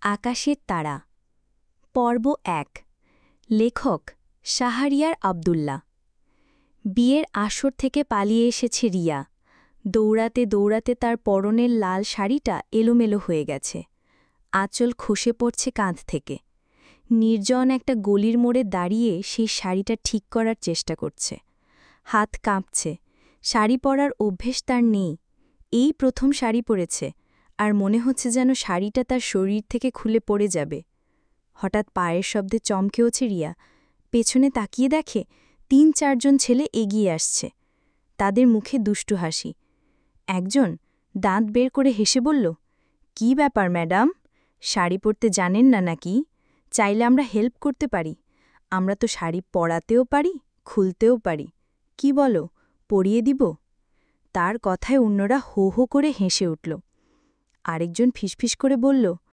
আকাশের তারা পর্ব ১ লেখক শাহরিয়ার আব্দুল্লাহ। বিয়ের আসর থেকে পালিয়ে এসেছে রিয়া। দৌড়াতে দৌড়াতে তার পরনের লাল শাড়িটা এলোমেলো হয়ে গেছে, আঁচল খসে পড়ছে কাঁধ থেকে। নির্জন একটা গলির মোড়ে দাঁড়িয়ে সেই শাড়িটা ঠিক করার চেষ্টা করছে। হাত কাঁপছে, শাড়ি পরার অভ্যেস তার নেই। এই প্রথম শাড়ি পরেছে, আর মনে হচ্ছে যেন শাড়িটা তার শরীর থেকে খুলে পড়ে যাবে। হঠাৎ পায়ের শব্দে চমকে ওঠে রিয়া। পেছনে তাকিয়ে দেখে ৩-৪ জন ছেলে এগিয়ে আসছে। তাদের মুখে দুষ্টু হাসি। একজন দাঁত বের করে হেসে বলল, "কি ব্যাপার ম্যাডাম, শাড়ি পরতে জানেন না নাকি? চাইলে আমরা হেল্প করতে পারি। আমরা তো শাড়ি পরাতেও পারি, খুলতেও পারি। কি বলো, পরিয়ে দিব?" তার কথায় অন্যরা হো হো করে হেসে উঠল। আরেকজন ফিসফিস করে বলল,